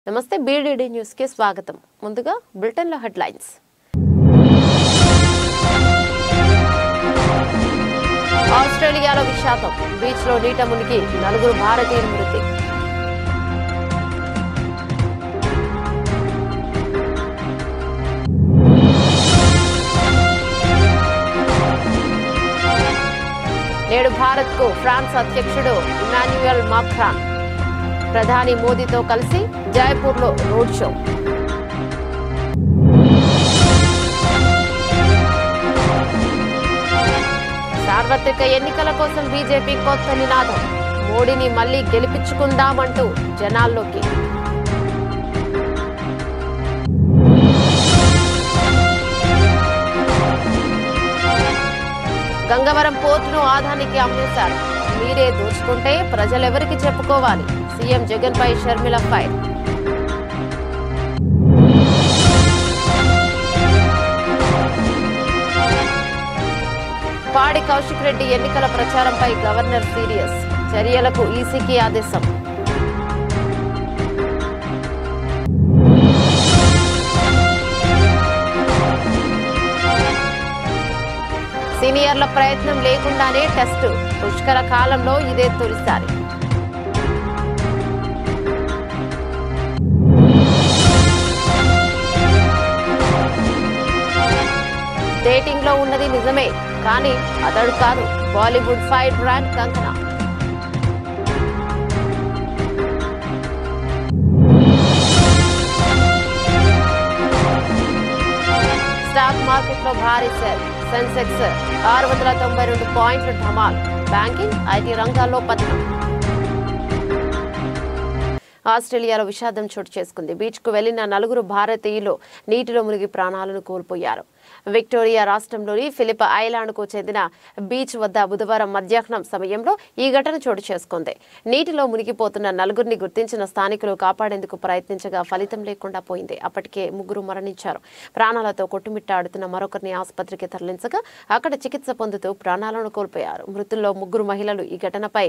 నమస్తే BDD news కి స్వాగతం. ముందుగా బులెటిన్ లో హెడ్లైన్స్. ఆస్ట్రేలియాలో విషాదం, బీచ్ లో నీట మునిగి 4 భారతీయుల మృతి. నేడు భారత్ కు ఫ్రాన్స్ అధ్యక్షుడు ఇమాన్యుయల్ మాక్రాన్ ప్రధాని మోదీతో కలిసి జైపూర్లో రోడ్ షో. సార్వత్రిక ఎన్నికల కోసం బీజేపీ కొత్త నినాదం, మోడీని మళ్లీ గెలిపించుకుందామంటూ జనాల్లోకి. గంగవరం పోర్టును ఆదానికి అమ్మేశారు, మీరే దోచుకుంటే ప్రజలెవరికి చెప్పుకోవాలి, సీఎం జగన్ పై షర్మిల ఫైర్. పాడి కౌశిక్ రెడ్డి ఎన్నికల ప్రచారంపై గవర్నర్ సీరియస్, చర్యలకు ఈసీకి ఆదేశం. సీనియర్ల ప్రయత్నం లేకుండానే టెస్టు, పుష్కర కాలంలో ఇదే తొలిసారి. డేటింగ్ లో ఉన్నది నిజమే, కానీ అతడు కాదు Bollywood fire brand Kangana. Stock market లో భారీ సెల్, సెన్సెక్స్ 692 పాయింట్ల ధమాల్, బ్యాంకింగ్ ఐటీ రంగాల్లో పతనం. ఆస్ట్రేలియాలో విషాదం చోటు చేసుకుంది. బీచ్ కు వెళ్లిన 4 భారతీయులు నీటిలో మునిగి ప్రాణాలను కోల్పోయారు. విక్టోరియా రాష్ట్రంలోని ఫిలిప్ ఐలాండ్ కు చెందిన బీచ్ వద్ద బుధవారం మధ్యాహ్నం సమయంలో ఈ ఘటన చోటు చేసుకుంది. నీటిలో మునిగిపోతున్న 4 గుర్తించిన స్థానికులు కాపాడేందుకు ప్రయత్నించగా ఫలితం లేకుండా పోయింది. అప్పటికే 3 మరణించారు. ప్రాణాలతో కొట్టుమిట్టాడుతున్న మరొకరిని ఆసుపత్రికి తరలించగా అక్కడ చికిత్స పొందుతూ ప్రాణాలను కోల్పోయారు. మృతుల్లో 3 మహిళలు. ఈ ఘటనపై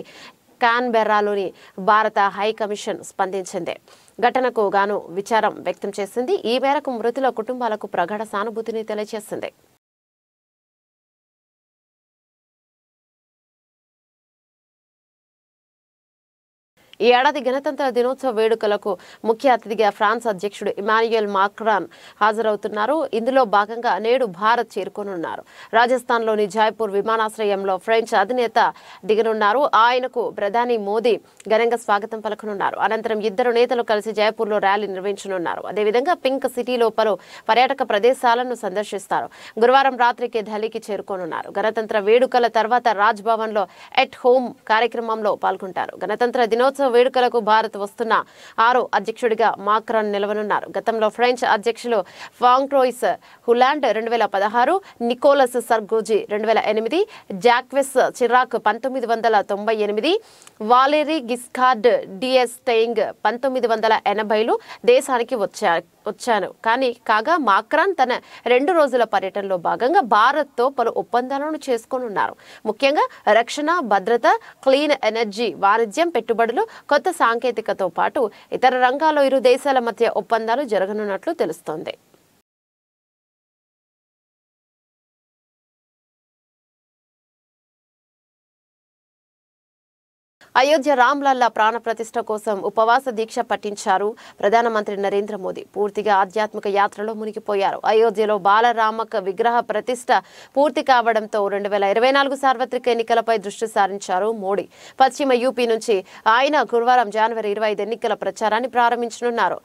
కాన్బెర్రాలోని భారత హై కమిషన్ స్పందించింది. ఘటనకు గాను విచారం వ్యక్తం చేసింది. ఈ మేరకు మృతుల కుటుంబాలకు ప్రగాఢ సానుభూతిని తెలియజేసింది. ఈ ఏడాది గణతంత్ర దినోత్సవ వేడుకలకు ముఖ్య అతిథిగా ఫ్రాన్స్ అధ్యక్షుడు ఇమాన్యుయల్ మాక్రాన్ హాజరవుతున్నారు. ఇందులో భాగంగా నేడు భారత్ చేరుకోనున్నారు. రాజస్థాన్లోని జైపూర్ విమానాశ్రయంలో ఫ్రెంచ్ అధినేత దిగనున్నారు. ఆయనకు ప్రధాని మోదీ ఘనంగా స్వాగతం పలకనున్నారు. అనంతరం ఇద్దరు నేతలు కలిసి జైపూర్లో ర్యాలీ నిర్వహించనున్నారు. అదేవిధంగా పింక్ సిటీలో పలు పర్యాటక ప్రదేశాలను సందర్శిస్తారు. గురువారం రాత్రికి ఢిల్లీకి చేరుకోనున్నారు. గణతంత్ర వేడుకల తర్వాత రాజ్ భవన్ లో ఎట్ హోమ్ కార్యక్రమంలో పాల్గొంటారు. గణతంత్ర దినోత్సవ వేడుకలకు భారత్ వస్తున్న 6వ అధ్యక్షుడిగా మాక్రాన్ నిలవనున్నారు. గతంలో ఫ్రెంచ్ అధ్యక్షులు Francois Hollande 2016, Nicolas Sarkozy 2008, Jacques Chirac 1998, Valery Giscard d'Estaing 1980లో దేశానికి వచ్చాను. కాగా మాక్రాన్ తన 2 రోజుల పర్యటనలో భాగంగా భారత్తో పలు ఒప్పందాలను చేసుకోనున్నారు. ముఖ్యంగా రక్షణ, భద్రత, క్లీన్ ఎనర్జీ, వాణిజ్యం, పెట్టుబడులు, కొత్త సాంకేతికతతో పాటు ఇతర రంగాల్లో ఇరు దేశాల మధ్య ఒప్పందాలు జరగనున్నట్లు తెలుస్తోంది. అయోధ్య రామ్లల్లా ప్రాణ ప్రతిష్ఠ కోసం ఉపవాస దీక్ష పట్టించారు ప్రధానమంత్రి నరేంద్ర మోదీ. పూర్తిగా ఆధ్యాత్మిక యాత్రలో మునిగిపోయారు. అయోధ్యలో బాలరామక విగ్రహ ప్రతిష్ఠ పూర్తి కావడంతో 2024 సార్వత్రిక ఎన్నికలపై దృష్టి సారించారు మోడీ. పశ్చిమ యూపీ నుంచి ఆయన గురువారం జనవరి 25 ఎన్నికల ప్రచారాన్ని ప్రారంభించనున్నారు.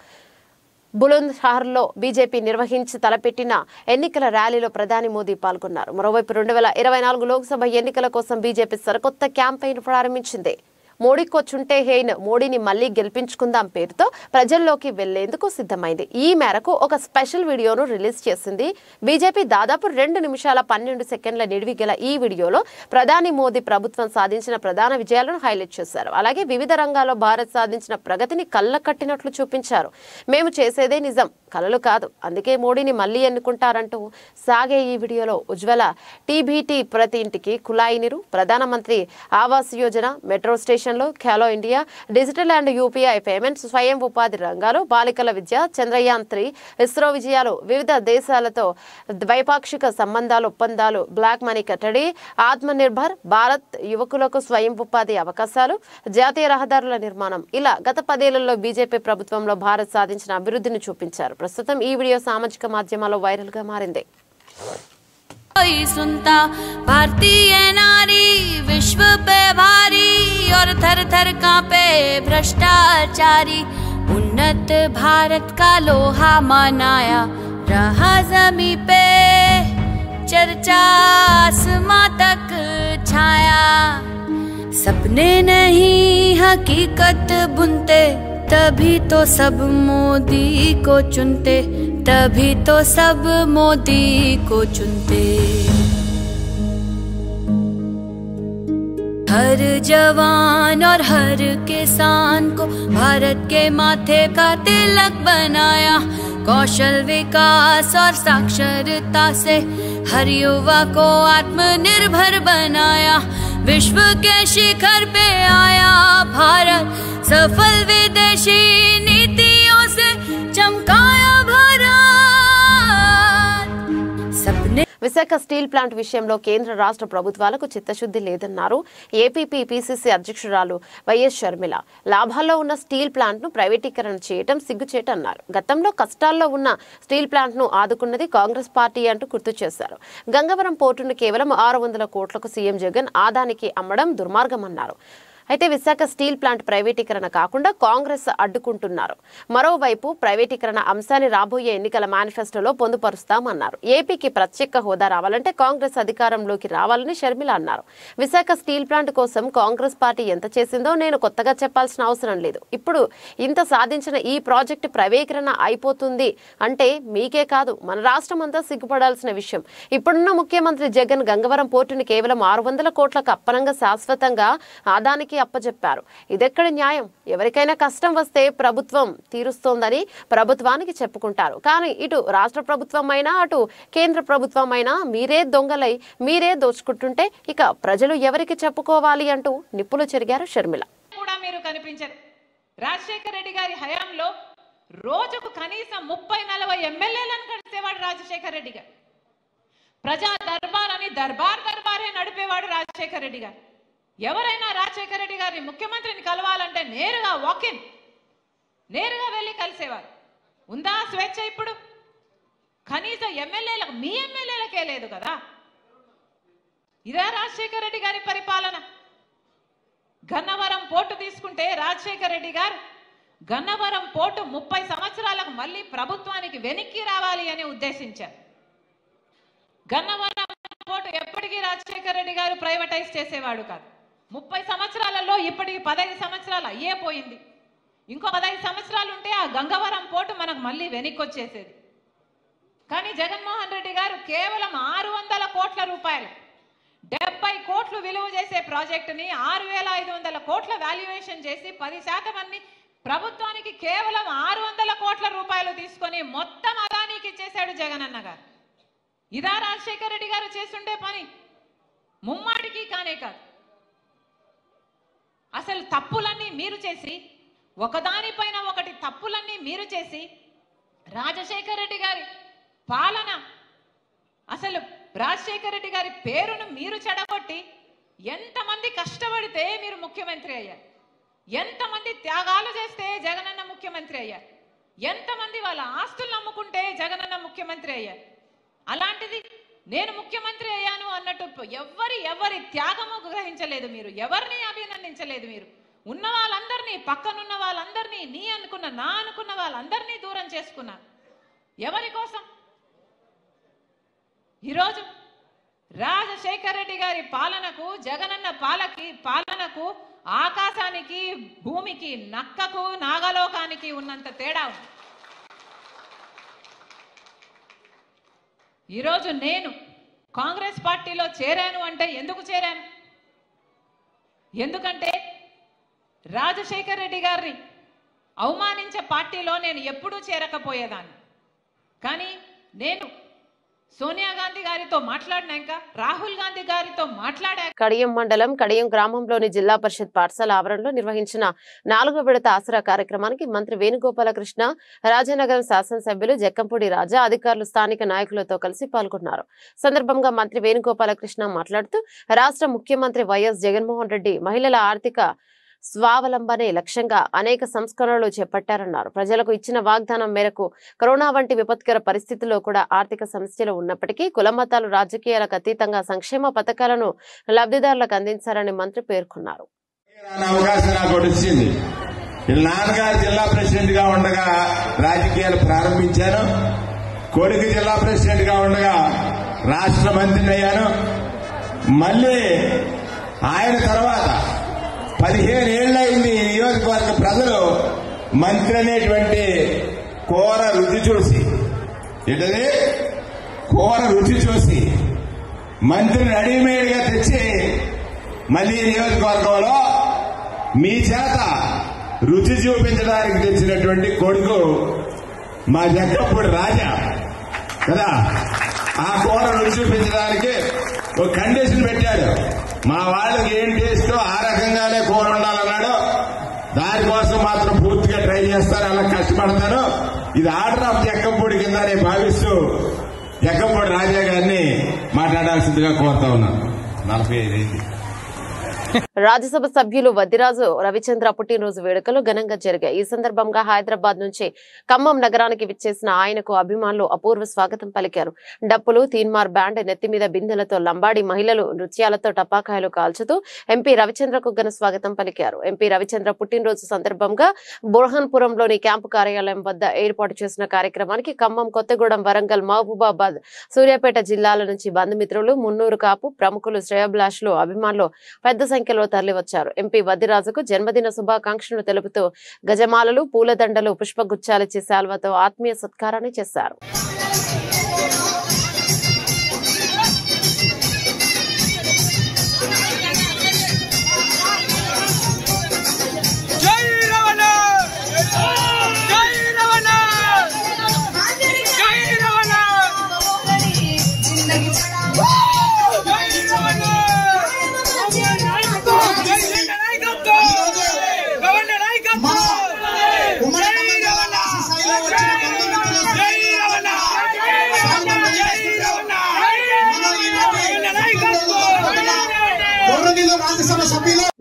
బులంద్షహర్లో బీజేపీ నిర్వహించి తలపెట్టిన ఎన్నికల ర్యాలీలో ప్రధాని మోదీ పాల్గొన్నారు. మరోవైపు 2024 లోక్సభ ఎన్నికల కోసం బీజేపీ సరికొత్త క్యాంపెయిన్ ప్రారంభించింది. మోడీకొచ్చుంటే హేన్, మోడీని మళ్లీ గెలిపించుకుందాం పేరుతో ప్రజల్లోకి వెళ్లేందుకు సిద్ధమైంది. ఈ మేరకు ఒక స్పెషల్ వీడియోను రిలీజ్ చేసింది బీజేపీ. దాదాపు 2 నిమిషాల 12 సెకండ్ల నిడివి గల ఈ వీడియోలో ప్రధాని మోదీ ప్రభుత్వం సాధించిన ప్రధాన విజయాలను హైలైట్ చేశారు. అలాగే వివిధ రంగాల్లో భారత్ సాధించిన ప్రగతిని కళ్ళకట్టినట్లు చూపించారు. మేము చేసేదే నిజం, కలలు కాదు, అందుకే మోడీని మళ్లీ ఎన్నుకుంటారంటూ సాగే ఈ వీడియోలో ఉజ్వల టీబీటీ ప్రతి ఇంటికి కుళాయి నీరు, ప్రధానమంత్రి ఆవాస్ యోజన, మెట్రో స్టేషన్ మిషన్లు, Khelo India, digital and UPI payments, స్వయం ఉపాధి రంగాలు, బాలికల విద్య, చంద్రయాన్ 3, ఇస్రో విజయాలు, వివిధ దేశాలతో ద్వైపాక్షిక సంబంధాలు, ఒప్పందాలు, బ్లాక్ మనీ కట్టడి, ఆత్మనిర్భర్ భారత్, యువకులకు స్వయం ఉపాధి అవకాశాలు, జాతీయ రహదారుల నిర్మాణం, ఇలా గత 10 ఏళ్లలో బీజేపీ ప్రభుత్వంలో భారత్ సాధించిన అభివృద్ధిని చూపించారు. ప్రస్తుతం ఈ వీడియో సామాజిక మాధ్యమాల్లో వైరల్ గా మారింది. सुनता भारतीय नारी विश्व पे भारी और थर थर कांपे भ्रष्टाचारी, उन्नत भारत का लोहा मनाया रहा जमी पे, चर्चा आसमां तक छाया। सपने नहीं हकीकत बुनते, तभी तो सब मोदी को चुनते, तभी तो सब मोदी को चुनते। हर जवान और हर किसान को भारत के माथे का तिलक बनाया, कौशल विकास और साक्षरता से हर युवा को आत्मनिर्भर बनाया। विश्व के शिखर पे आया भारत, सफल विदेशी नीतियों से चमकाया भारत। सपने విశాఖ స్టీల్ ప్లాంట్ విషయంలో కేంద్ర రాష్ట్ర ప్రభుత్వాలకు చిత్తశుద్ధి లేదన్నారు ఏపీపీ పీసీసీ అధ్యక్షురాలు వైఎస్ షర్మిల. లాభాల్లో ఉన్న స్టీల్ ప్లాంట్ ను ప్రైవేటీకరణ చేయడం సిగ్గుచేటన్నారు. గతంలో కష్టాల్లో ఉన్న స్టీల్ ప్లాంట్ ను ఆదుకున్నది కాంగ్రెస్ పార్టీ అంటూ గుర్తు చేశారు. గంగవరం పోర్టును కేవలం 600 కోట్లకు సీఎం జగన్ ఆదానికి అమ్మడం దుర్మార్గమన్నారు. అయితే విశాఖ స్టీల్ ప్లాంట్ ప్రైవేటీకరణ కాకుండా కాంగ్రెస్ అడ్డుకుంటున్నారు. మరోవైపు ప్రైవేటీకరణ అంశాన్ని రాబోయే ఎన్నికల మేనిఫెస్టోలో పొందుపరుస్తామన్నారు. ఏపీకి ప్రత్యేక హోదా రావాలంటే కాంగ్రెస్ అధికారంలోకి రావాలని షర్మిల అన్నారు. విశాఖ స్టీల్ ప్లాంట్ కోసం కాంగ్రెస్ పార్టీ ఎంత చేసిందో నేను కొత్తగా చెప్పాల్సిన అవసరం లేదు. ఇప్పుడు ఇంత సాధించిన ఈ ప్రాజెక్టు ప్రైవేటీకరణ అయిపోతుంది అంటే మీకే కాదు మన రాష్ట్రం అంతా సిగ్గుపడాల్సిన విషయం. ఇప్పుడున్న ముఖ్యమంత్రి జగన్ గంగవరం పోర్టును కేవలం 600 కోట్లకు అప్పనంగా శాశ్వతంగా ఆదానికి అప్పచెప్పారు. ఇదెక్కడ న్యాయం? ఎవరికైనా కష్టం వస్తే ప్రభుత్వం తీరుస్తోందని ప్రభుత్వానికి చెప్పుకుంటారు. కానీ ఇటు రాష్ట్ర ప్రభుత్వం అయినా అటు కేంద్ర ప్రభుత్వం అయినా మీరే దొంగలై మీరే దోచుకుంటుంటే ఇక ప్రజలు ఎవరికి చెప్పుకోవాలి అంటూ నిప్పులు చెరిగారు షర్మిల. కూడా మీరు కనిపించారు. రాజశేఖర రెడ్డి గారి హయాంలో రోజుకు కనీసం 30-40 ఎమ్మెల్యేలను కలిసేవాడు రాజశేఖర రెడ్డి గారు. ప్రజా దర్బార్ అని దర్బారే నడిపేవాడు రాజశేఖర రెడ్డి గారు. ఎవరైనా రాజశేఖర రెడ్డి గారిని ముఖ్యమంత్రిని కలవాలంటే నేరుగా వాకిన్, నేరుగా వెళ్ళి కలిసేవారు. ఉందా స్వేచ్ఛ? ఇప్పుడు కనీసం ఎమ్మెల్యేలకు, మీ ఎమ్మెల్యేలకే లేదు కదా. ఇదే రాజశేఖర రెడ్డి గారి పరిపాలన. గన్నవరం పోర్టు తీసుకుంటే రాజశేఖర రెడ్డి గారు గన్నవరం పోర్టు 30 సంవత్సరాలకు మళ్ళీ ప్రభుత్వానికి వెనక్కి రావాలి అని ఉద్దేశించారు. గన్నవరం పోర్టు ఎప్పటికీ రాజశేఖర రెడ్డి గారు ప్రైవేటైజ్ చేసేవాడు కాదు. 30 సంవత్సరాలలో ఇప్పటికి 15 సంవత్సరాలు అయ్యే పోయింది. ఇంకో 15 సంవత్సరాలు ఉంటే ఆ గంగవరం పోర్టు మనకు మళ్ళీ వెనక్కి వచ్చేసేది. కానీ జగన్మోహన్ రెడ్డి గారు కేవలం 600 కోట్ల రూపాయలు, 70 కోట్లు విలువ చేసే ప్రాజెక్టుని 6500 కోట్ల వాల్యుయేషన్ చేసి 10% అన్ని ప్రభుత్వానికి కేవలం 600 కోట్ల రూపాయలు తీసుకొని మొత్తం అదానికి ఇచ్చేశాడు జగనన్న గారు. ఇదా రాజశేఖర రెడ్డి గారు చేస్తుండే పని? ముమ్మాటికి కానే కాదు. అసలు తప్పులన్నీ మీరు చేసి, ఒకదానిపైన ఒకటి తప్పులన్నీ మీరు చేసి, రాజశేఖర రెడ్డి గారి పాలన, అసలు రాజశేఖర రెడ్డి గారి పేరును మీరు చెడగొట్టి ఎంతమంది కష్టపడితే మీరు ముఖ్యమంత్రి అయ్యారు, ఎంతమంది త్యాగాలు చేస్తే జగనన్న ముఖ్యమంత్రి అయ్యారు, ఎంతమంది వాళ్ళ ఆస్తులు అమ్ముకుంటే జగనన్న ముఖ్యమంత్రి అయ్యారు. అలాంటిది నేను ముఖ్యమంత్రి అయ్యాను అన్నట్టు ఎవరి త్యాగము గ్రహించలేదు మీరు, ఎవరిని అభినందించలేదు మీరు. ఉన్న వాళ్ళందరినీ, పక్కనున్న వాళ్ళందరినీ, నీ అనుకున్న నా అనుకున్న వాళ్ళందరినీ దూరం చేసుకున్నారు. ఎవరి కోసం? ఈరోజు రాజశేఖర రెడ్డి గారి పాలనకు, జగనన్న పాలనకు ఆకాశానికి భూమికి, నక్కకు నాగలోకానికి ఉన్నంత తేడా ఉంది. ఈరోజు నేను కాంగ్రెస్ పార్టీలో చేరాను అంటే ఎందుకు చేరాను? ఎందుకంటే రాజశేఖర రెడ్డి గారిని అవమానించే పార్టీలో నేను ఎప్పుడూ చేరకపోయేదాన్ని. కానీ నేను సోనియా గాంధీ గారితో మాట్లాడినాక రాహుల్ గాంధీ గారితో మాట్లాడాక కడియం మండలం కడియం గ్రామంలోని జిల్లా పరిషత్ పాఠశాల ఆవరణలో నిర్వహించిన 4వ విడత ఆసరా కార్యక్రమానికి మంత్రి వేణుగోపాలకృష్ణ, రాజానగరం శాసనసభ్యులు జక్కంపూడి రాజా, అధికారులు, స్థానిక నాయకులతో కలిసి పాల్గొన్నారు. సందర్భంగా మంత్రి వేణుగోపాలకృష్ణ మాట్లాడుతూ రాష్ట్ర ముఖ్యమంత్రి వైఎస్ జగన్మోహన్ రెడ్డి మహిళల ఆర్థిక స్వావలంబనే లక్ష్యంగా అనేక సంస్కరణలు చేపట్టారన్నారు. ప్రజలకు ఇచ్చిన వాగ్దానం మేరకు కరోనా వంటి విపత్కర పరిస్థితుల్లో కూడా ఆర్థిక సమస్యలు ఉన్నప్పటికీ కులమతాలు రాజకీయాలకు అతీతంగా సంక్షేమ పథకాలను లబ్ధిదారులకు అందించారని మంత్రి పేర్కొన్నారు. నాన్నగారు జిల్లా ప్రెసిడెంట్ గా ఉండగా రాజకీయాలు ప్రారంభించాను. కొడుకు జిల్లా ప్రెసిడెంట్ గా ఉండగా రాష్ట్ర మంత్రిని అయ్యాను. మళ్ళీ ఆయన తర్వాత 15 ఏళ్లయింది నియోజకవర్గ ప్రజలు మంత్రి అనేటువంటి కూర రుచి చూసి మంత్రిని రెడీమేడ్ గా తెచ్చి మళ్ళీ నియోజకవర్గంలో మీ చేత రుచి చూపించడానికి తెచ్చినటువంటి కొడుకు మా జక్కంపూడి రాజా కదా. ఆ కూర రుచి చూపించడానికి ఒక కండిషన్ పెట్టాడు. మా వాళ్ళకి ఏం టేస్టో ఆ రకంగానే కూర ఉండాలన్నాడు. దానికోసం మాత్రం పూర్తిగా ట్రై చేస్తాను, అలా కష్టపడతాను. ఇది ఆర్డర్ ఆఫ్ జక్కంపూడి కింద నేను భావిస్తూ జక్కంపూడి రాజా గారిని మాట్లాడాల్సిందిగా కోరుతా ఉన్నాను. 45 రాజ్యసభ సభ్యులు వద్దిరాజు రవిచంద్ర పుట్టినరోజు వేడుకలు ఘనంగా జరిగాయి. ఈ సందర్భంగా హైదరాబాద్ నుంచి ఖమ్మం నగరానికి విచ్చేసిన ఆయనకు అభిమానులు అపూర్వ స్వాగతం పలికారు. డప్పులు, తీన్మార్ బ్యాండ్, నెత్తిమీద బిందెలతో లంబాడి మహిళలు నృత్యాలతో టపాకాయలు కాల్చుతూ ఎంపీ రవిచంద్రకు ఘన స్వాగతం పలికారు. ఎంపీ రవిచంద్ర పుట్టినరోజు సందర్భంగా బుర్హాన్పురంలోని క్యాంపు కార్యాలయం వద్ద ఏర్పాటు చేసిన కార్యక్రమానికి ఖమ్మం, కొత్తగూడెం, వరంగల్, మహబూబాబాద్, సూర్యాపేట జిల్లాల నుంచి బంధుమిత్రులు, మున్నూరు కాపు ప్రముఖులు, శ్రేయోభిలాషులు, అభిమానులు పెద్ద సంఖ్యలో తరలివచ్చారు. ఎంపీ వద్దిరాజుకు జన్మదిన శుభాకాంక్షలు తెలుపుతూ గజమాలలు, పూలదండలు, పుష్పగుచ్చాలిచ్చి శాల్వతో ఆత్మీయ సత్కారాన్ని చేశారు.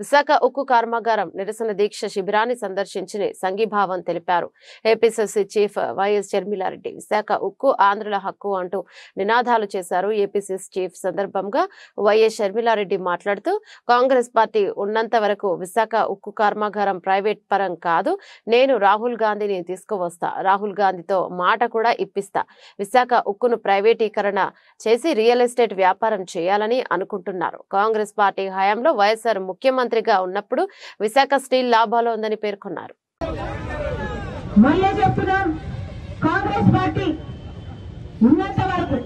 విశాఖ ఉక్కు కర్మాగారం నిరసన దీక్ష శిబిరాన్ని సందర్శించి సంఘీభావం తెలిపారు. APCC chief YS Sharmila Reddy Visakha ఉక్కు ఆంధ్రుల హక్కు అంటూ నినాదాలు చేశారు. ఏపీసీసీ చీఫ్ సందర్భంగా వైఎస్ షర్మిలారెడ్డి మాట్లాడుతూ కాంగ్రెస్ పార్టీ ఉన్నంత వరకు విశాఖ ఉక్కు కర్మాగారం ప్రైవేట్ పరం కాదు. నేను రాహుల్ గాంధీని తీసుకువస్తా, రాహుల్ గాంధీతో మాట కూడా ఇప్పిస్తా. విశాఖ ఉక్కును ప్రైవేటీకరణ చేసి రియల్ ఎస్టేట్ వ్యాపారం చేయాలని అనుకుంటున్నారు. కాంగ్రెస్ పార్టీ హయాంలో వైఎస్ఆర్ ముఖ్యమంత్రిగా ఉన్నప్పుడు విశాఖ స్టీల్ లాభాలు ఉందని పేర్కొన్నారు. మళ్ళీ చెప్తున్నాం, కాంగ్రెస్ పార్టీ ఉన్నంత వరకు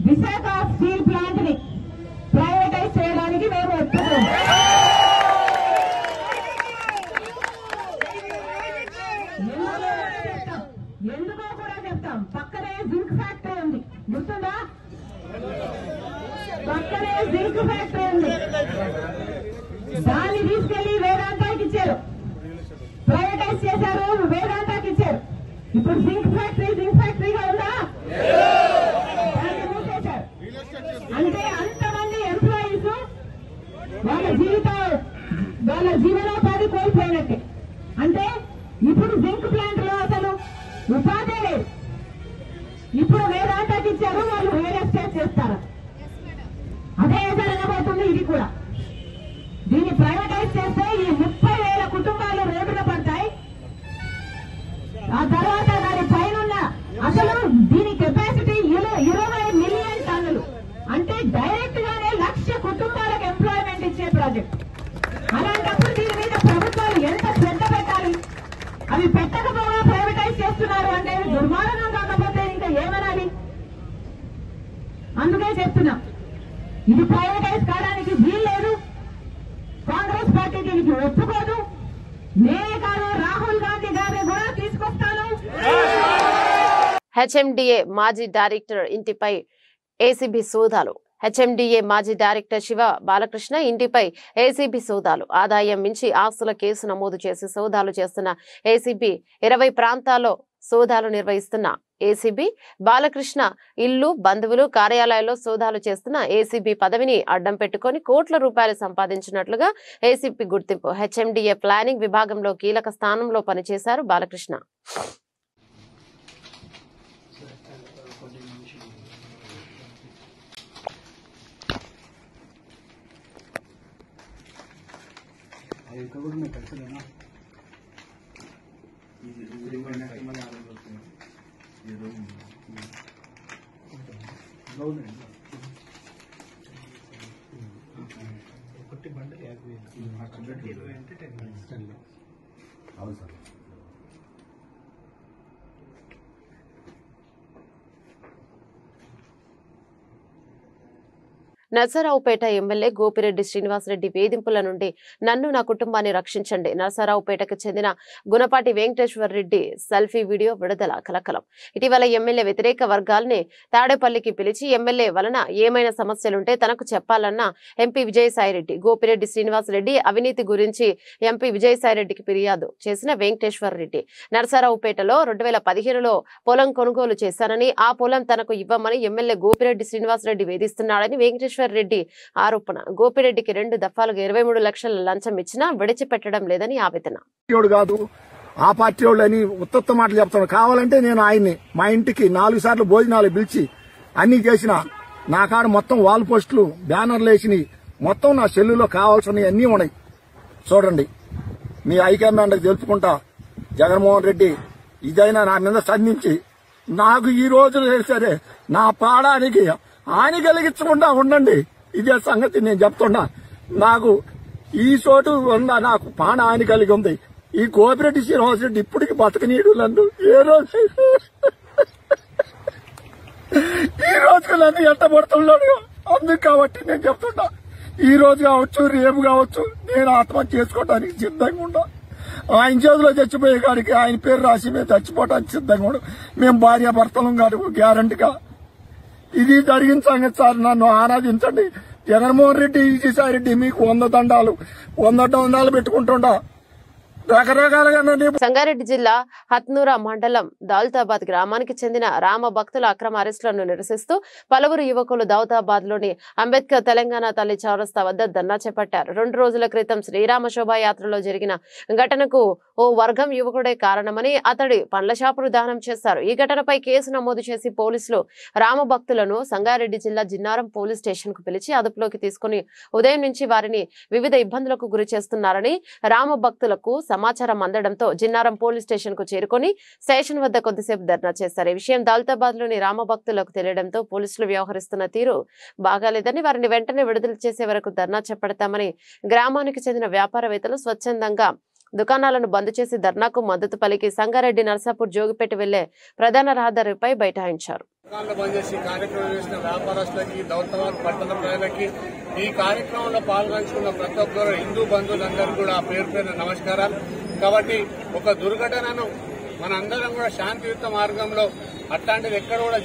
విశాఖ స్టీల్ ప్లాంట్ ని ప్రైవేటైజ్ చేయడానికి మేము ఒప్పుకోం. ఎందుకో కూడా చెప్తాం. పక్కనే జింక్ ఫ్యాక్టరీ ఉంది, గుర్తుందా? పక్కనే జింక్ ఫ్యాక్టరీ ఉంది. దాన్ని తీసుకెళ్లి వేదాంతాకి ఇచ్చారు, ప్రైవేటైజ్ చేశారు, వేదాంతాకి ఇచ్చారు. ఇప్పుడు జింక్ ఫ్యాక్టరీగా ఉందా? దాన్ని మూసేశారు. అంటే అంతమంది ఎంప్లాయీస్ వాళ్ళ జీవనోపాధి కోల్పోయినట్టే. అంటే ఇప్పుడు జింక్ ప్లాంట్ లో అసలు ఉపాధి లేదు. ఇప్పుడు వేదాంతాకి ఇచ్చారు, వాళ్ళు రియల్ ఎస్టేట్ చేస్తారు. అదే జరగబోతుంది ఇది కూడా. దీన్ని ప్రైవేటైజ్ చేస్తే ఈ 30,000 కుటుంబాలు రోడ్డున పడతాయి. ఆ తర్వాత దాని పైన అసలు దీని కెపాసిటీ 20 మిలియన్ టన్నులు. అంటే డైరెక్ట్ గానే 1,00,000 కుటుంబాలకు ఎంప్లాయ్మెంట్ ఇచ్చే ప్రాజెక్ట్. అలాంటప్పుడు దీని మీద ప్రభుత్వాలు ఎంత శ్రద్ధ పెట్టాలి? అవి పెట్టకపోగా ప్రైవేటైజ్ చేస్తున్నారు అంటే దుర్మార్గం కాకపోతే ఇంకా ఏమనాలి? అందుకే చెప్తున్నా, ఇది ప్రైవేటైజ్ కావడానికి వీల్లేదు. కాంగ్రెస్ పార్టీ దీనికి ఒప్పుకోదు. నేనే కాదు, రాహుల్ గాంధీ గారిని కూడా తీసుకొస్తాను. హెచ్ఎండిఏ మాజీ డైరెక్టర్ ఇంటిపై ఏసీబీ సోదాలు. హెచ్ఎండిఏ మాజీ డైరెక్టర్ శివ బాలకృష్ణ ఇంటిపై ఏసీబీ సోదాలు. ఆదాయం మించి ఆస్తుల కేసు నమోదు చేసి సోదాలు చేస్తున్న ఏసీబీ 20 ప్రాంతాల్లో సోదాలు నిర్వహిస్తున్న ఏసీబీ బాలకృష్ణ ఇల్లు, బంధువులు, కార్యాలయాల్లో సోదాలు చేస్తున్న ఏసీబీ పదవిని అడ్డం పెట్టుకుని కోట్ల రూపాయలు సంపాదించినట్లుగా ఏసీబీ గుర్తింపు. హెచ్ఎండిఏ ప్లానింగ్ విభాగంలో కీలక స్థానంలో పనిచేశారు బాలకృష్ణ. నర్సరావుపేట ఎమ్మెల్యే గోపిరెడ్డి శ్రీనివాసరెడ్డి వేధింపుల నుండి నన్ను, నా కుటుంబాన్ని రక్షించండి. నర్సరావుపేటకు చెందిన గుణపాటి వెంకటేశ్వర రెడ్డి సెల్ఫీ వీడియో విడుదల కలకలం. ఇటీవల ఎమ్మెల్యే వ్యతిరేక వర్గాల్ని తాడేపల్లికి పిలిచి ఎమ్మెల్యే వలన ఏమైనా సమస్యలుంటే తనకు చెప్పాలన్న ఎంపీ విజయసాయిరెడ్డి. గోపిరెడ్డి శ్రీనివాసరెడ్డి అవినీతి గురించి ఎంపీ విజయసాయిరెడ్డికి ఫిర్యాదు చేసిన వెంకటేశ్వర రెడ్డి నర్సరావుపేటలో 2015లో పొలం కొనుగోలు చేశానని, ఆ పొలం తనకు ఇవ్వమని ఎమ్మెల్యే గోపిరెడ్డి శ్రీనివాసరెడ్డి వేధిస్తున్నాడని వెంకటేశ్వర రెడ్డి ఆరోపణ. గోపిరెడ్డికి 2 దఫాలుగా 23 లక్షల లంచం ఇచ్చినా విడిచిపెట్టడం లేదని ఆవేదన. కాదు ఆ పార్టీ వాళ్ళని ఉత్తత్త మాటలు చెప్తాను. కావాలంటే నేను ఆయన్ని మా ఇంటికి 4 సార్లు భోజనాలు పిలిచి అన్ని చేసిన, నా కాడ మొత్తం వాల్ పోస్టులు, బ్యానర్లు వేసినవి, మొత్తం నా సెల్లులో కావాల్సినవి అన్నీ ఉన్నాయి. చూడండి, మీ హైకమాండ్కి తెలుపుకుంటా. జగన్మోహన్ రెడ్డి ఇదైనా నా మీద సంధించి నాకు ఈ రోజు సరే నా పాడానికి హాని కలిగించకుండా ఉండండి. ఇదే సంగతి నేను చెప్తున్నా. నాకు ఈ చోటు ఉందా, నాకు ప్రాణ హాని కలిగి ఉంది. ఈ గోపిరెడ్డి శ్రీనివాసరెడ్డి ఇప్పటికి బతకనీయుడు నన్ను. ఈ రోజు నన్ను ఎట్టబడుతున్నాడు. అందుకు కాబట్టి నేను చెప్తున్నా, ఈ రోజు కావచ్చు, రేపు కావచ్చు, నేను ఆత్మహత్య చేసుకోవడానికి సిద్ధంగా ఉన్నా. ఆయన చేతిలో చచ్చిపోయే కాడికి ఆయన పేరు రాసి మేము చచ్చిపోవడానికి సిద్ధంగా ఉన్నాం. మేము భార్యాభర్తలం కాదు గ్యారంటీగా. ఇది జరిగిన సంగతి సార్, నన్ను ఆరాధించండి. జగన్మోహన్ రెడ్డి, విజయసాయిరెడ్డి మీకు 100 దండాలు 100 దండాలు పెట్టుకుంటుండా. రకరకాలుగా సంగారెడ్డి జిల్లా హత్నూరా మండలం దౌలతాబాద్ గ్రామానికి చెందిన రామ భక్తుల అక్రమ అరెస్టులను నిరసిస్తూ పలువురు యువకులు దౌలతాబాద్ లోని అంబేద్కర్ తెలంగాణ తల్లి చౌరస్తా వద్ద ధర్నా చేపట్టారు. 2 రోజుల క్రితం శ్రీరామ శోభాయాత్రలో జరిగిన ఘటనకు ఓ వర్గం యువకుడే కారణమని అతడి పండ్ల షాపును దహనం చేశారు. ఈ ఘటనపై కేసు నమోదు చేసి పోలీసులు రామ భక్తులను సంగారెడ్డి జిల్లా జిన్నారం పోలీస్ స్టేషన్ కు పిలిచి అదుపులోకి తీసుకుని ఉదయం నుంచి వారిని వివిధ ఇబ్బందులకు గురి చేస్తున్నారని రామ భక్తులకు సమాచారం అందడంతో జిన్నారం పోలీస్ స్టేషన్ కు చేరుకుని స్టేషన్ వద్ద కొద్దిసేపు ధర్నా చేశారు. ఈ విషయం దౌలతాబాద్ లోని రామ భక్తులకు తెలియడంతో పోలీసులు వ్యవహరిస్తున్న తీరు బాగాలేదని, వారిని వెంటనే విడుదల చేసే వరకు ధర్నా చేపడతామని గ్రామానికి చెందిన వ్యాపారవేత్తలు స్వచ్ఛందంగా దుకాణాలను బంద్ చేసి ధర్నాకు మద్దతు పలికి సంగారెడ్డి నర్సాపూర్ జోగిపేట వెళ్లే ప్రధాన రహదారిపై బైఠాయించారు. ఈ కార్యక్రమంలో పాల్గొంచుకున్న ప్రతి ఒక్కరు హిందూ బంధువులందరూ కూడా పేరు పేరు నమస్కారాలు. కాబట్టి ఒక దుర్ఘటనను మనందరం కూడా శాంతియుత మార్గంలో అట్లాంటిది ఎక్కడ కూడా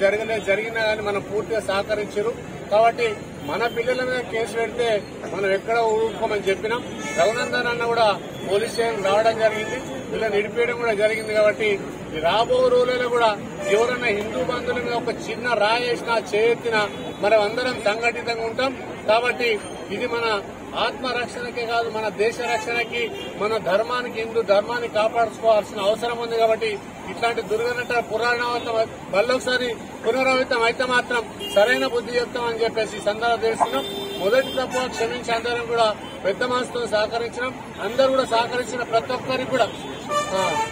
జరిగినా కానీ మనం పూర్తిగా సహకరించారు. కాబట్టి మన పిల్లల మీద కేసు పెడితే మనం ఎక్కడ ఊరుకోమని చెప్పినాం. రఘునందన్ అన్న కూడా పోలీస్ స్టేషన్ రావడం జరిగింది, వీళ్ళని నిడిపేయడం కూడా జరిగింది. కాబట్టి రాబో రోజులలో కూడా ఎవరైనా హిందూ బంధువుల మీద ఒక చిన్న రాయి వేసినా చేయెత్తినా మనం అందరం సంఘటితంగా ఉంటాం. కాబట్టి ఇది మన ఆత్మరక్షణకే కాదు, మన దేశ రక్షణకి, మన ధర్మానికి, హిందూ ధర్మాన్ని కాపాడుకోవాల్సిన అవసరం ఉంది. కాబట్టి ఇట్లాంటి దుర్ఘటన మళ్ళొకసారి పునరావృతం అయితే మాత్రం సరైన బుద్ధి చెప్తామని చెప్పేసి సందర్భం తెలుస్తున్నాం. మొదటి తప్పు క్షమించి అందరం కూడా పెద్ద మనసుతో సహకరించినాం. అందరూ కూడా సహకరించిన ప్రతి ఒక్కరికి కూడా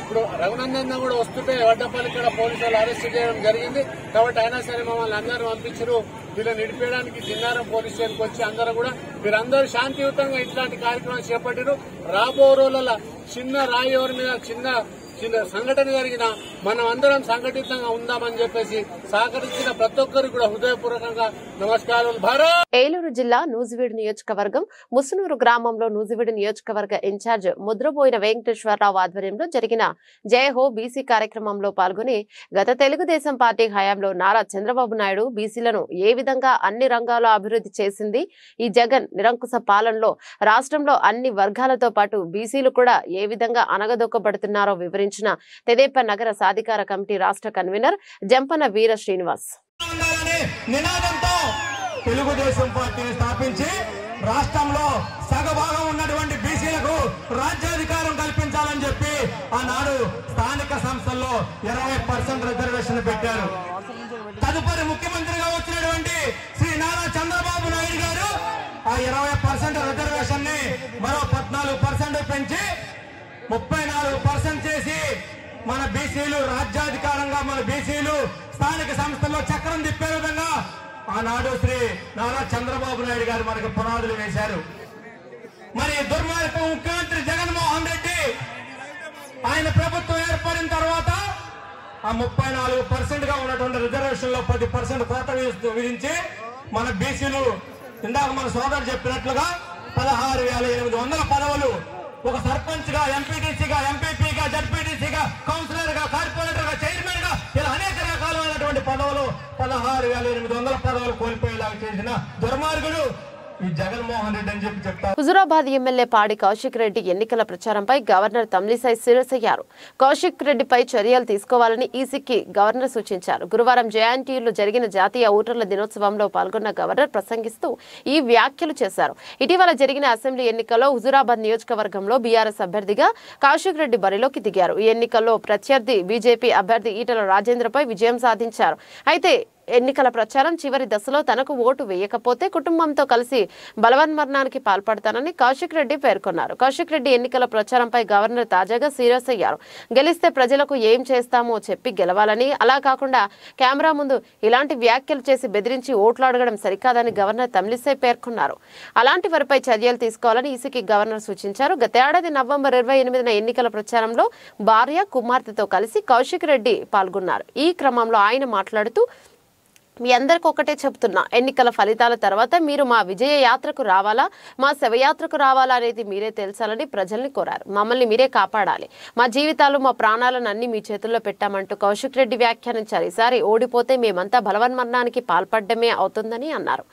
ఇప్పుడు రఘునందన్ కూడా వస్తుంటే వడ్డపల్లి కూడా పోలీసులు అరెస్ట్ చేయడం జరిగింది. కాబట్టి అయినా సరే మమ్మల్ని అందరూ పంపించారు. వీళ్ళని నిడిపేయడానికి జిన్నారం పోలీస్ స్టేషన్కి వచ్చి అందరూ కూడా మీరందరూ శాంతియుతంగా ఇట్లాంటి కార్యక్రమం చేపట్టారు. రాబో రోజులలో చిన్న రాయి ఎవరి మీద చిన్న సంఘటన జరిగినా మనం అందరం సంఘటితంగా ఉందామని చెప్పేసి సహకరించిన ప్రతి ఒక్కరికి కూడా హృదయపూర్వకంగా నమస్కారాలు. భారత్. ఏలూరు జిల్లా నూజివీడు నియోజకవర్గం ముసునూరు గ్రామంలో నూజివీడు నియోజకవర్గ ఇన్ఛార్జ్ ముద్రబోయిన వెంకటేశ్వరరావు ఆధ్వర్యంలో జరిగిన జయహో బీసీ కార్యక్రమంలో పాల్గొని గత తెలుగుదేశం పార్టీ హయాంలో నారా చంద్రబాబు నాయుడు బీసీలను ఏ విధంగా అన్ని రంగాల్లో అభివృద్ధి చేసింది, ఈ జగన్ నిరంకుశ పాలనలో రాష్ట్రంలో అన్ని వర్గాలతో పాటు బీసీలు కూడా ఏ విధంగా అనగదొక్కబడుతున్నారో వివరించిన తెదేపా నగర సాధికార కమిటీ రాష్ట్ర కన్వీనర్ జంపన వీర శ్రీనివాస్. నినాదంతో తెలుగుదేశం పార్టీని స్థాపించి రాష్ట్రంలో సగభాగం ఉన్నటువంటి బీసీలకు రాజ్యాధికారం కల్పించాలని చెప్పి ఆనాడు స్థానిక సంస్థల్లో 20% రిజర్వేషన్ పెట్టారు. తదుపరి ముఖ్యమంత్రిగా వచ్చినటువంటి శ్రీ నారా చంద్రబాబు నాయుడు గారు ఆ 20% రిజర్వేషన్ ని మరో 14% పెంచి 34% చేసి మన బీసీలు రాజ్యాధికారంగా మన బీసీలు స్థానిక సంస్థల్లో చక్రం తిప్పే విధంగా ఆనాడు శ్రీ నారా చంద్రబాబు నాయుడు గారు మనకు పునాదులు వేశారు. మరి దుర్మార్గ ముఖ్యమంత్రి జగన్మోహన్ రెడ్డి ఆయన ప్రభుత్వం ఏర్పడిన తర్వాత ఆ 34% గా ఉన్నటువంటి రిజర్వేషన్ లో 10% కోత విధించి మన బీసీలు ఇందాక మన సోదరు చెప్పినట్లుగా 16,800 పదవులు ఒక సర్పంచ్ గా, ఎంపీటీసీగా, ఎంపీపీగా, జడ్పీటీసీగా, కౌన్సిలర్ గా, కార్పొరేటర్ గా, చైర్మన్ గా ఇలా అనేక రకాలైనటువంటి పదవులు 16,800 పదవులు కోల్పోయేలాగా చేసిన దుర్మార్గుడు ఈ జగన్మోహన్ రెడ్డి అని చెప్పి చెప్తారు. హుజురాబాద్ ఎమ్మెల్యే పాడి కౌశిక్ రెడ్డి ఎన్నికల ప్రచారంపై గవర్నర్ తమిళిసై సీరియస్ అయ్యారు. కౌశిక్ రెడ్డిపై చర్యలు తీసుకోవాలని ఈసీకి గవర్నర్ సూచించారు. గురువారం జేఎన్టీయూలో జరిగిన జాతీయ ఓటర్ల దినోత్సవంలో పాల్గొన్న గవర్నర్ ప్రసంగిస్తూ ఈ వ్యాఖ్యలు చేశారు. ఇటీవల జరిగిన అసెంబ్లీ ఎన్నికల్లో హుజురాబాద్ నియోజకవర్గంలో బీఆర్ఎస్ అభ్యర్థిగా కౌశిక్ రెడ్డి బరిలోకి దిగారు. ఈ ఎన్నికల్లో ప్రత్యర్థి బీజేపీ అభ్యర్థి ఈటల రాజేంద్రపై విజయం సాధించారు. అయితే ఎన్నికల ప్రచారం చివరి దశలో తనకు ఓటు వేయకపోతే కుటుంబంతో కలిసి బలవన్మరణానికి పాల్పడతానని కౌశిక్ రెడ్డి పేర్కొన్నారు. కౌశిక్ రెడ్డి ఎన్నికల ప్రచారంపై గవర్నర్ తాజాగా సీరియస్ అయ్యారు. గెలిస్తే ప్రజలకు ఏం చేస్తామో చెప్పి గెలవాలని, అలా కాకుండా కెమెరా ముందు ఇలాంటి వ్యాఖ్యలు చేసి బెదిరించి ఓట్లు అడగడం సరికాదని గవర్నర్ తమిళిసై పేర్కొన్నారు. అలాంటి వారిపై చర్యలు తీసుకోవాలని ఈసీకి గవర్నర్ సూచించారు. గతేడాది నవంబర్ 28న ఎన్నికల ప్రచారంలో భార్య, కుమార్తెతో కలిసి కౌశిక్ రెడ్డి పాల్గొన్నారు. ఈ క్రమంలో ఆయన మాట్లాడుతూ, మీ అందరికి ఒకటే చెప్తున్నా, ఎన్నికల ఫలితాల తర్వాత మీరు మా విజయ యాత్రకు రావాలా, మా శవయాత్రకు రావాలా అనేది మీరే తెలుసాలని ప్రజల్ని కోరారు. మమ్మల్ని మీరే కాపాడాలి, మా జీవితాలు మా ప్రాణాలను అన్ని మీ చేతుల్లో పెట్టామంటూ కౌశిక్ రెడ్డి వ్యాఖ్యానించారు. ఈసారి ఓడిపోతే మేమంతా బలవన్మరణానికి పాల్పడమే అవుతుందని అన్నారు.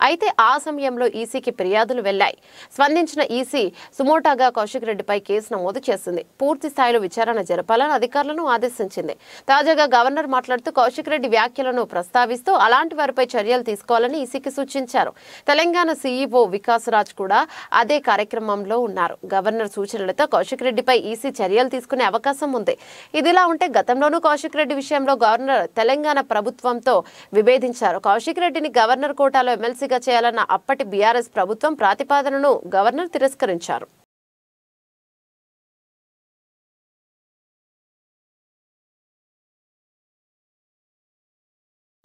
అయితే ఆ సమయంలో ఈసీకి ఫిర్యాదులు వెళ్లాయి. స్పందించిన ఈసీ సుమోటాగా కౌశిక్ రెడ్డిపై కేసు నమోదు చేసింది. పూర్తి స్థాయిలో విచారణ జరపాలని అధికారులను ఆదేశించింది. తాజాగా గవర్నర్ మాట్లాడుతూ కౌశిక్ రెడ్డి వ్యాఖ్యలను ప్రస్తావిస్తూ అలాంటి వారిపై చర్యలు తీసుకోవాలని ఈసీకి సూచించారు. తెలంగాణ సీఈఓ వికాస్ రాజ్ కూడా అదే కార్యక్రమంలో ఉన్నారు. గవర్నర్ సూచనలతో కౌశిక్ రెడ్డిపై ఈసీ చర్యలు తీసుకునే అవకాశం ఉంది. ఇదిలా ఉంటే గతంలోనూ కౌశిక్ రెడ్డి విషయంలో గవర్నర్ తెలంగాణ ప్రభుత్వంతో విభేదించారు. కౌశిక్ రెడ్డిని గవర్నర్ కోటాలో ఎమ్మెల్సీగా చేయాలన్న అప్పటి బీఆర్ఎస్ ప్రభుత్వం ప్రతిపాదనను గవర్నర్ తిరస్కరించారు.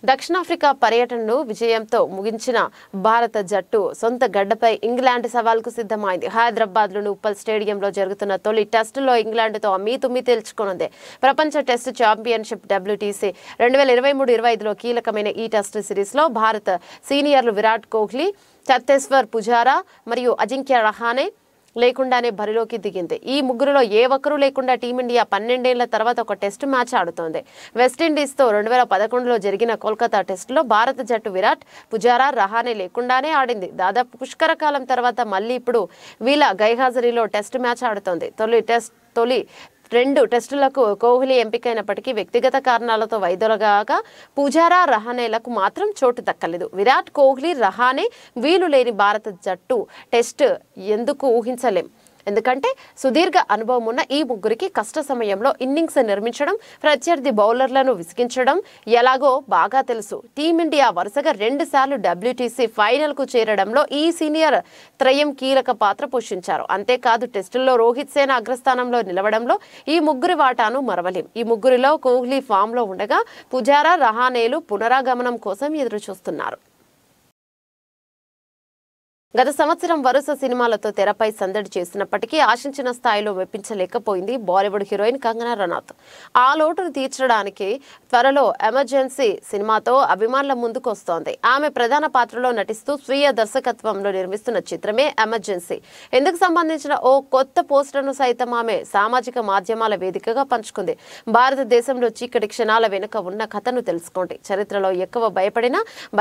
దక్షిణాఫ్రికా పర్యటనను విజయంతో ముగించిన భారత జట్టు సొంత గడ్డపై ఇంగ్లాండ్ సవాల్కు సిద్ధమైంది. హైదరాబాద్లోని ఉప్పల్ స్టేడియంలో జరుగుతున్న తొలి టెస్టులో ఇంగ్లాండ్తో అమీతుమీ తేల్చుకున్నది. ప్రపంచ టెస్టు ఛాంపియన్షిప్ WTC 2023-25లో కీలకమైన ఈ టెస్టు సిరీస్లో భారత సీనియర్లు విరాట్ కోహ్లీ, చతేశ్వర్ పుజారా మరియు అజింక్య రహానే లేకుండానే బరిలోకి దిగింది. ఈ ముగ్గురులో ఏ ఒక్కరూ లేకుండా టీమిండియా 12 ఏళ్ల తర్వాత ఒక టెస్టు మ్యాచ్ ఆడుతోంది. వెస్టిండీస్తో 2011లో జరిగిన కోల్కతా టెస్టులో భారత జట్టు విరాట్, పుజారా, రహానే లేకుండానే ఆడింది. దాదాపు పుష్కర కాలం తర్వాత మళ్లీ ఇప్పుడు వీళ్ళ గైహాజరీలో టెస్టు మ్యాచ్ ఆడుతోంది. తొలి 2 టెస్టులకు కోహ్లీ ఎంపికైనప్పటికీ వ్యక్తిగత కారణాలతో వైదొలగాక పుజారా, రహానేలకు మాత్రం చోటు దక్కలేదు. విరాట్, కోహ్లీ, రహానే వీలు లేని భారత జట్టు టెస్ట్ ఎందుకు ఊహించలేం. ఎందుకంటే సుదీర్ఘ అనుభవం ఉన్న ఈ ముగ్గురికి కష్ట సమయంలో ఇన్నింగ్స్ నిర్మించడం, ప్రత్యర్థి బౌలర్లను విసిగించడం ఎలాగో బాగా తెలుసు. టీమిండియా వరుసగా 2 సార్లు WTC ఫైనల్కు చేరడంలో ఈ సీనియర్ త్రయం కీలక పాత్ర పోషించారు. అంతేకాదు టెస్టుల్లో రోహిత్ సేన అగ్రస్థానంలో నిలవడంలో ఈ ముగ్గురి వాటాను మరవలేం. ఈ ముగ్గురిలో కోహ్లీ ఫామ్లో ఉండగా పుజారా, రహానేలు పునరాగమనం కోసం ఎదురు చూస్తున్నారు. గత సంవత్సరం వరుస సినిమాలతో తెరపై సందడి చేసినప్పటికీ ఆశించిన స్థాయిలో మెప్పించలేకపోయింది బాలీవుడ్ హీరోయిన్ కంగనా రనౌత్. ఆ లోటును తీర్చడానికి త్వరలో ఎమర్జెన్సీ సినిమాతో అభిమానుల ముందుకు వస్తోంది. ఆమె ప్రధాన పాత్రలో నటిస్తూ స్వీయ దర్శకత్వంలో నిర్మిస్తున్న చిత్రమే ఎమర్జెన్సీ. ఇందుకు సంబంధించిన ఓ కొత్త పోస్టర్ను సైతం ఆమె సామాజిక మాధ్యమాల వేదికగా పంచుకుంది. భారతదేశంలో చీకటి క్షణాల వెనుక ఉన్న కథను తెలుసుకోండి. చరిత్రలో ఎక్కువ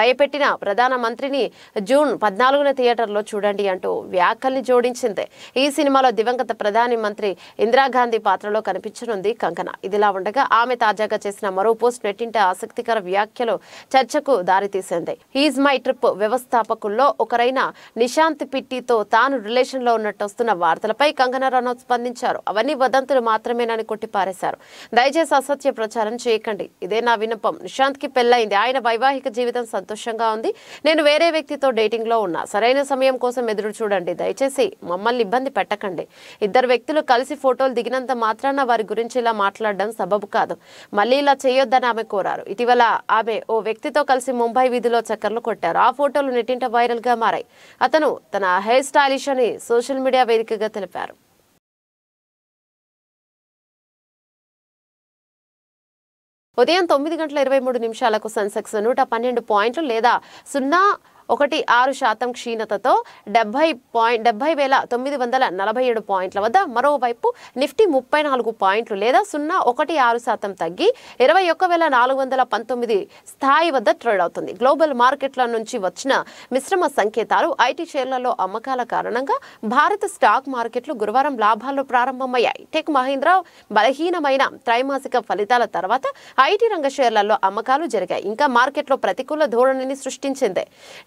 భయపెట్టిన ప్రధాన మంత్రిని జూన్ 14న థియేటర్లో చూడండి అంటూ వ్యాఖ్యల్ని జోడించింది. ఈ సినిమాలో దివంగత ప్రధాని మంత్రి ఇందిరాగాంధీ పాత్రలో కనిపించనుంది కంగనా. ఇదిలా ఉండగా ఆమె తాజాగా చేసిన మరో పోస్ట్ నెట్టింట ఆసక్తికర వ్యాఖ్యలు చర్చకు దారితీసింది. హీజ్ మై ట్రిప్ వ్యవస్థాపకుల్లో ఒకరైన నిశాంత్ పిట్టితో తాను రిలేషన్ లో ఉన్నట్టు వస్తున్న వార్తలపై కంగనా రనౌత్ స్పందించారు. అవన్నీ వదంతులు మాత్రమేనని కొట్టిపారేశారు. దయచేసి అసత్య ప్రచారం చేయకండి. ఇదే నా విన్నపం. నిశాంత్ కి పెళ్లైంది. ఆయన వైవాహిక జీవితం సంతోషంగా ఉంది. నేను వేరే వ్యక్తితో డేటింగ్ లో ఉన్నా. సరైన సమయం కోసం ఎదురు చూడండి. దయచేసి మమ్మల్ని ఇబ్బంది పెట్టకండి. ఇద్దరు వ్యక్తులు కలిసి ఫోటోలు దిగినంత మాత్రాన వారి గురించి ఇలా మాట్లాడడం సబబు కాదు. మళ్ళీ ఇలా చేయొద్దని ఆమె కోరారు. ఇటీవల ఆమె ఓ వ్యక్తితో కలిసి ముంబై వీధిలో చక్కర్లు కొట్టారు. ఆ ఫోటోలు నెట్టింట వైరల్ గా మారాయి. అతను తన హెయిర్ స్టైలిష్ అని సోషల్ మీడియా వేదికగా తెలిపారు. ఉదయం 9:23 సెన్సెక్స్ 112 పాయింట్లు లేదా 0.16% క్షీణతతో 70,947 పాయింట్ల వద్ద, మరోవైపు నిఫ్టీ 34 పాయింట్లు లేదా 0.16% తగ్గి 21,419 స్థాయి వద్ద ట్రేడ్ అవుతుంది. గ్లోబల్ మార్కెట్ల నుంచి వచ్చిన మిశ్రమ సంకేతాలు, ఐటీ షేర్లలో అమ్మకాల కారణంగా భారత స్టాక్ మార్కెట్లు గురువారం లాభాల్లో ప్రారంభమయ్యాయి. టెక్ మహీంద్రా బలహీనమైన త్రైమాసిక ఫలితాల తర్వాత ఐటీ రంగ షేర్లలో అమ్మకాలు జరిగాయి. ఇంకా మార్కెట్లో ప్రతికూల ధోరణిని సృష్టించింది.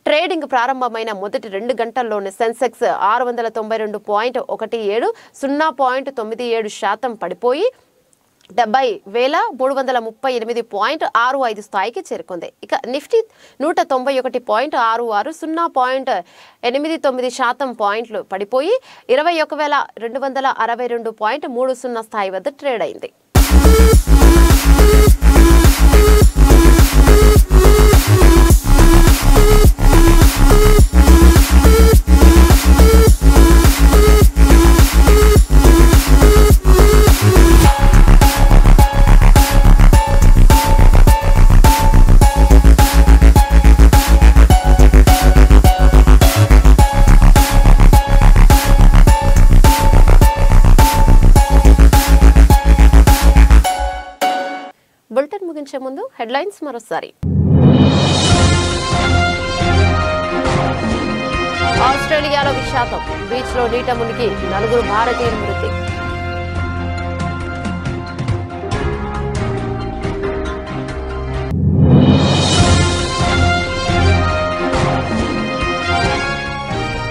ట్రేడింగ్ ప్రారంభమైన మొదటి 2 గంటల్లోనే సెన్సెక్స్ 609.17 0.97% పడిపోయి 70,338.65 స్థాయికి చేరుకుంది. ఇక నిఫ్టీ 191.66 0.89% పాయింట్లు పడిపోయి 21,262.30 స్థాయి వద్ద ట్రేడ్ అయింది. బులెటిన్ ముగించే ముందు హెడ్లైన్స్ మరోసారి. ఆస్ట్రేలియాలో విషాదం. బీచ్ లో నీట మునిగి 4 భారతీయుల మృతి.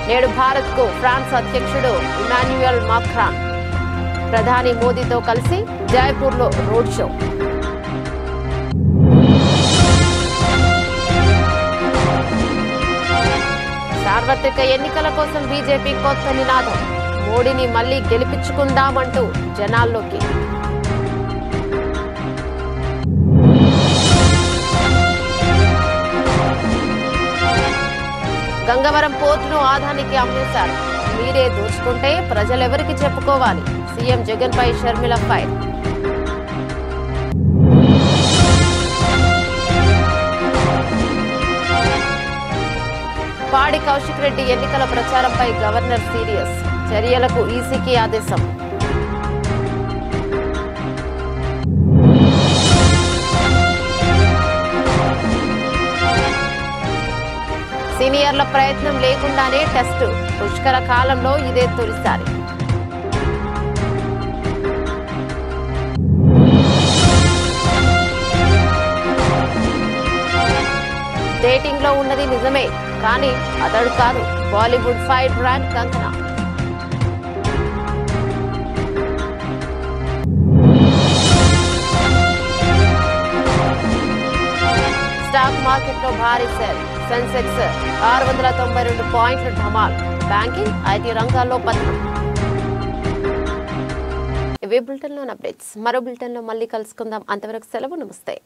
నేడు భారత్ కు ఫ్రాన్స్ అధ్యక్షుడు ఇమాన్యుయల్ మాక్రాన్. ప్రధాని మోదీతో కలిసి జైపూర్ లో రోడ్ షో. సార్వత్రిక ఎన్నికల కోసం బీజేపీ కొత్త నినాదం. మోడీని మళ్లీ గెలిపించుకుందామంటూ జనాల్లోకి. గంగవరం పోర్టును ఆదానికి అమ్మేశారు. మీరే దోచుకుంటే ప్రజలెవరికి చెప్పుకోవాలి? సీఎం జగన్ పై షర్మిల ఫైర్. పాడి కౌశిక్ రెడ్డి ఎన్నికల ప్రచారంపై గవర్నర్ సీరియస్. చర్యలకు ఈసీకి ఆదేశం. సీనియర్ల ప్రయత్నం లేకుండానే టెస్టు. పుష్కర కాలంలో ఇదే తొలిసారి. డేటింగ్ లో ఉన్నది నిజమే, కానీ అతడు కాదు. Bollywood fire brand Kangana. Stock market లో భారీ సెల్. సెన్సెక్స్ 692 పాయింట్ల ఢమాల్. బ్యాంకింగ్, ఐటీ రంగాల్లో పతనం. ఇవే బులెటిన్ లో అప్డేట్స్. మరో బులెటిన్ లో మళ్ళీ కలుసుకుందాం. అంతవరకు సెలవు. నమస్తే.